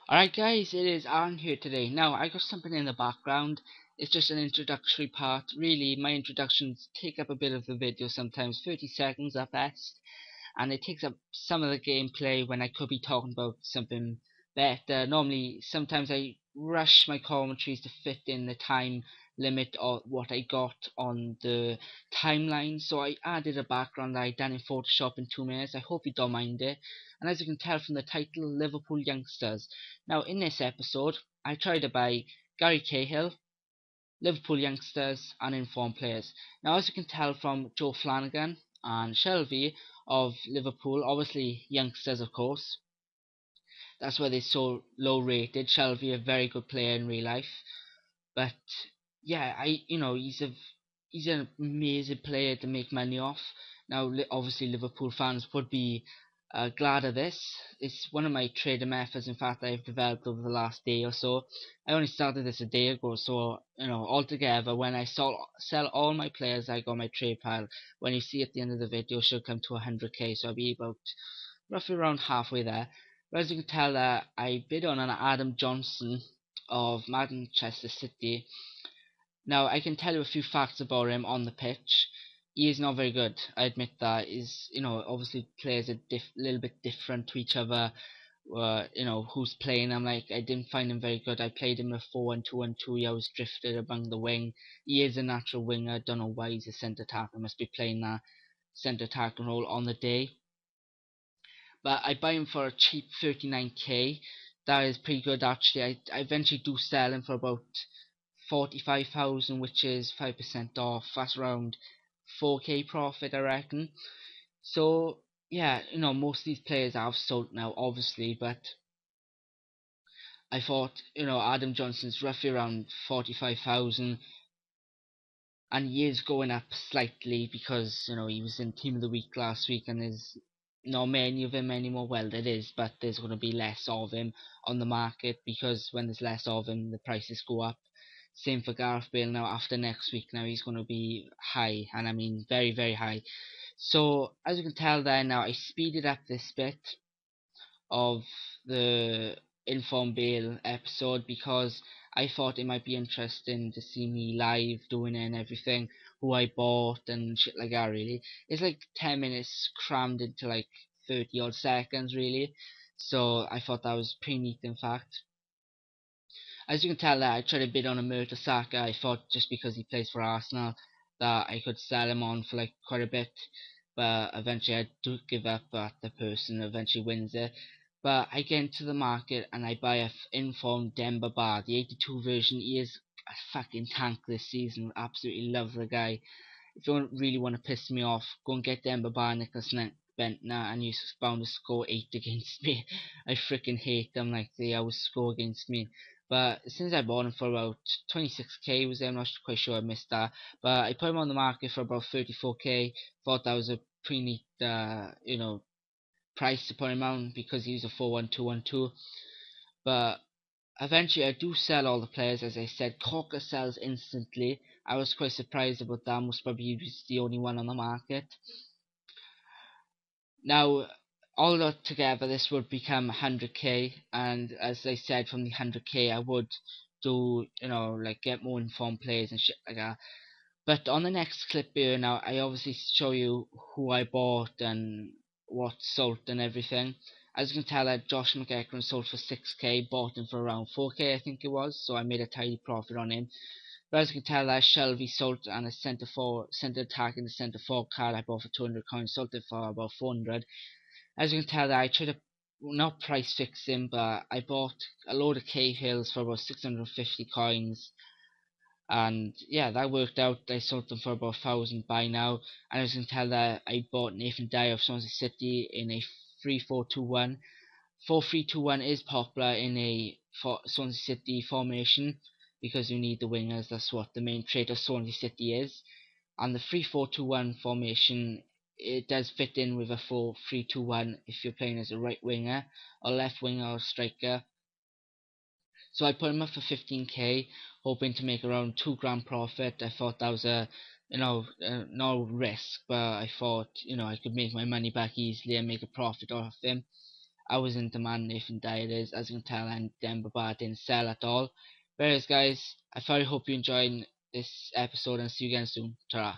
Alright guys, it is Aaron here today. Now I got something in the background. It's just an introductory part. Really, my introductions take up a bit of the video sometimes, 30 seconds at best. And it takes up some of the gameplay when I could be talking about something better. Normally, sometimes I rush my commentaries to fit in the time limit of what I got on the timeline. So I added a background that I done in Photoshop in 2 minutes. I hope you don't mind it. And as you can tell from the title, Liverpool Youngsters. Now, in this episode, I tried to buy Gary Cahill, Liverpool youngsters, and informed players. Now, as you can tell from Joe Flanagan and Shelby of Liverpool, obviously youngsters, of course, that's why they're so low rated. Shelby, a very good player in real life, but yeah, he's an amazing player to make money off. Now, obviously, Liverpool fans would be glad of this. It's one of my trading methods. In fact, I've developed over the last day or so. I only started this a day ago, so altogether, when I sell all my players, I got my trade pile. When you see at the end of the video, should come to 100k. So I'll be about roughly around halfway there. But as you can tell, I bid on an Adam Johnson of Manchester City. Now, I can tell you a few facts about him on the pitch. He is not very good. I admit that. Is obviously players are little bit different to each other. Who's playing. I didn't find him very good. I played him a 4-1-2-1-2. He always drifted among the wing. He is a natural winger. Don't know why he's a centre attacker. Must be playing that centre attacking role on the day. But I buy him for a cheap 39k. That is pretty good actually. I eventually do sell him for about 45,000, which is 5% off. That's around 4k profit, I reckon. So yeah, most of these players have sold now, obviously, but I thought, Adam Johnson's roughly around 45,000, and he is going up slightly because he was in Team of the Week last week, and there's not many of him anymore. Well, there is, but there's going to be less of him on the market because when there's less of him, the prices go up. Same for Gareth Bale now. After next week, now he's going to be high, and I mean very, very high. So as you can tell there, now I speeded up this bit of the Inform Bale episode because I thought it might be interesting to see me live doing it and everything, who I bought and shit like that. Really, it's like 10 minutes crammed into like 30 odd seconds, really. So I thought that was pretty neat, in fact. As you can tell, I tried to bid on a Mertesacker. I thought just because he plays for Arsenal that I could sell him on for like quite a bit, but eventually I do give up. But the person eventually wins it. But I get into the market and I buy a informed Demba Ba, the 82 version. He is a fucking tank this season. Absolutely love the guy. If you really want to piss me off, go and get Demba Ba, Nicholas Bentner, and he's bound to score 8 against me. I freaking hate them, like they always score against me. But since I bought him for about 26k, was there? I'm not quite sure, I missed that. But I put him on the market for about 34k. Thought that was a pretty neat, price to put him on because he's a 4-1-2-1-2. But eventually, I do sell all the players, as I said. Cocker sells instantly. I was quite surprised about that. Most probably he was the only one on the market. Now, all together, this would become 100k, and as I said, from the 100k, I would do, like get more informed players and shit like that. But on the next clip here, now I obviously show you who I bought and what sold and everything. As you can tell, Josh McEachran sold for 6k, bought him for around 4k, I think it was, so I made a tidy profit on him. But as you can tell, Shelby sold and a centre attack in the centre forward card I bought for 200 coins, sold it for about 400. As you can tell, I tried to not price fix him, but I bought a load of Cahills for about 650 coins, and yeah, that worked out. I sold them for about 1,000 by now, and as you can tell, that I bought Nathan Dyer of Swansea City in a 3-4-2-1. 4-3-2-1 is popular in a Swansea City formation because you need the wingers. That's what the main trait of Swansea City is. And the 3-4-2-1 formation, it does fit in with a 4-3-2-1 if you're playing as a right winger or left winger or striker. So I put him up for 15k, hoping to make around 2 grand profit. I thought that was no risk, but I thought, I could make my money back easily and make a profit off him. I was into man Nathan Dyer is, as you can tell, and Demba Ba didn't sell at all. Whereas guys, I very hope you enjoyed this episode and see you again soon. Ta-ra.